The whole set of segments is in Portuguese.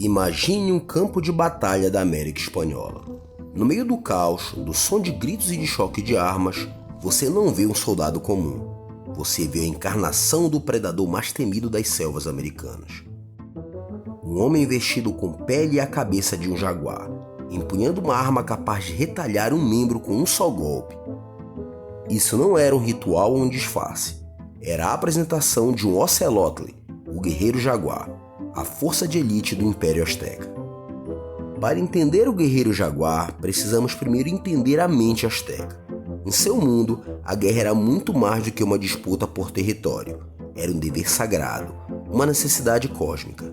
Imagine um campo de batalha da América Espanhola. No meio do caos, do som de gritos e de choque de armas, você não vê um soldado comum. Você vê a encarnação do predador mais temido das selvas americanas. Um homem vestido com pele e a cabeça de um jaguar, empunhando uma arma capaz de retalhar um membro com um só golpe. Isso não era um ritual ou um disfarce. Era a apresentação de um Ocelotl, o guerreiro jaguar, a força de elite do Império Azteca. Para entender o guerreiro jaguar, precisamos primeiro entender a mente azteca. Em seu mundo, a guerra era muito mais do que uma disputa por território. Era um dever sagrado, uma necessidade cósmica.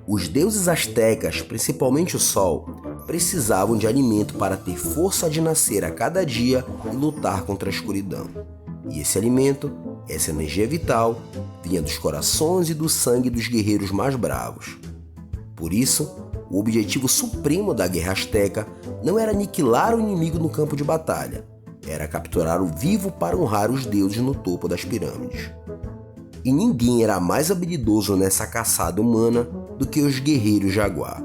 Os deuses aztecas, principalmente o Sol, precisavam de alimento para ter força de nascer a cada dia e lutar contra a escuridão. E esse alimento, essa energia vital, vinha dos corações e do sangue dos guerreiros mais bravos. Por isso, o objetivo supremo da guerra azteca não era aniquilar o inimigo no campo de batalha, era capturar o vivo para honrar os deuses no topo das pirâmides. E ninguém era mais habilidoso nessa caçada humana do que os guerreiros jaguar.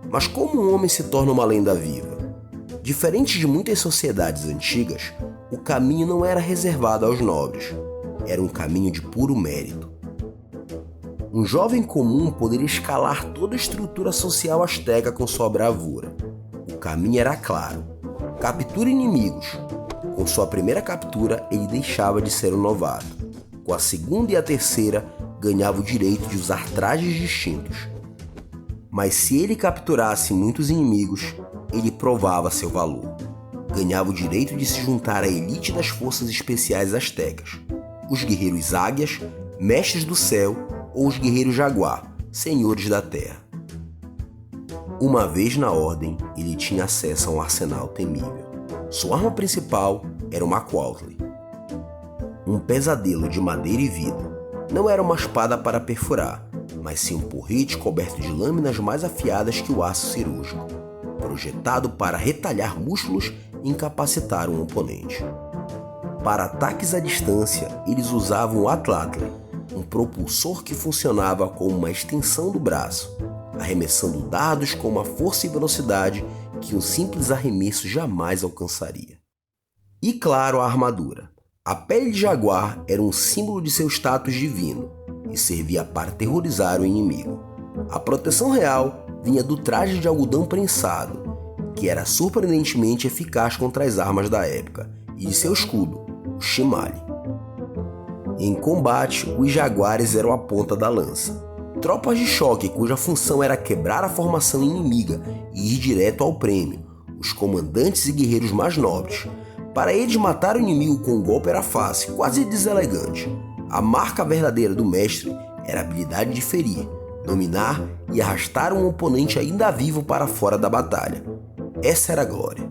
Mas como um homem se torna uma lenda viva? Diferente de muitas sociedades antigas, o caminho não era reservado aos nobres, era um caminho de puro mérito. Um jovem comum poderia escalar toda a estrutura social azteca com sua bravura. O caminho era claro: capture inimigos. Com sua primeira captura, ele deixava de ser um novato. Com a segunda e a terceira, ganhava o direito de usar trajes distintos. Mas se ele capturasse muitos inimigos, ele provava seu valor. Ganhava o direito de se juntar à elite das forças especiais aztecas, os guerreiros águias, mestres do céu, ou os guerreiros jaguar, senhores da terra. Uma vez na ordem, ele tinha acesso a um arsenal temível. Sua arma principal era uma Quetzal, um pesadelo de madeira e vidro. Não era uma espada para perfurar, mas sim um porrete coberto de lâminas mais afiadas que o aço cirúrgico, projetado para retalhar músculos e incapacitar um oponente. Para ataques à distância, eles usavam o Atlatl, um propulsor que funcionava como uma extensão do braço, arremessando dardos com uma força e velocidade que um simples arremesso jamais alcançaria. E claro, a armadura. A pele de jaguar era um símbolo de seu status divino e servia para aterrorizar o inimigo. A proteção real vinha do traje de algodão prensado, que era surpreendentemente eficaz contra as armas da época, e de seu escudo, o Shimali. Em combate, os jaguares eram a ponta da lança. Tropas de choque cuja função era quebrar a formação inimiga e ir direto ao prêmio, os comandantes e guerreiros mais nobres. Para eles, matar o inimigo com um golpe era fácil, quase deselegante. A marca verdadeira do mestre era a habilidade de ferir, dominar e arrastar um oponente ainda vivo para fora da batalha. Essa era a glória.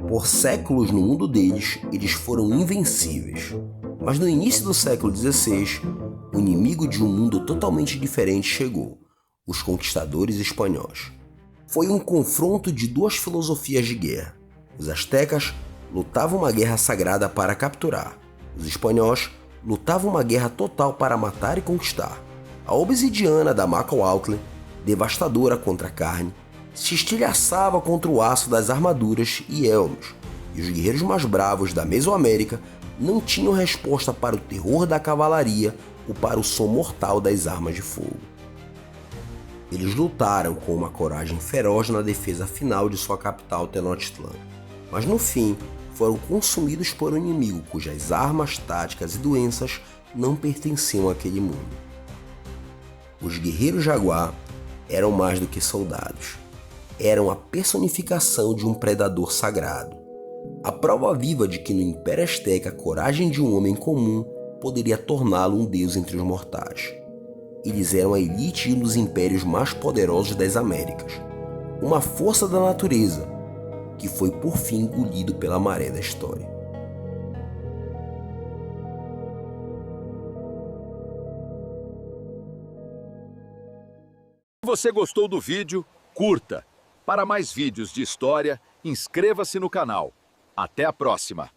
Por séculos no mundo deles, eles foram invencíveis. Mas no início do século XVI, o inimigo de um mundo totalmente diferente chegou: os conquistadores espanhóis. Foi um confronto de duas filosofias de guerra. Os aztecas lutavam uma guerra sagrada para capturar. Os espanhóis lutavam uma guerra total para matar e conquistar. A obsidiana da Macoautla, devastadora contra a carne, se estilhaçava contra o aço das armaduras e elmos, e os guerreiros mais bravos da Mesoamérica não tinham resposta para o terror da cavalaria ou para o som mortal das armas de fogo. Eles lutaram com uma coragem feroz na defesa final de sua capital Tenochtitlan, mas no fim foram consumidos por um inimigo cujas armas, táticas e doenças não pertenciam àquele mundo. Os guerreiros jaguar eram mais do que soldados. Eram a personificação de um predador sagrado. A prova viva de que no Império Azteca a coragem de um homem comum poderia torná-lo um deus entre os mortais. Eles eram a elite de um dos impérios mais poderosos das Américas. Uma força da natureza que foi por fim engolido pela maré da história. Se você gostou do vídeo, curta. Para mais vídeos de história, inscreva-se no canal. Até a próxima!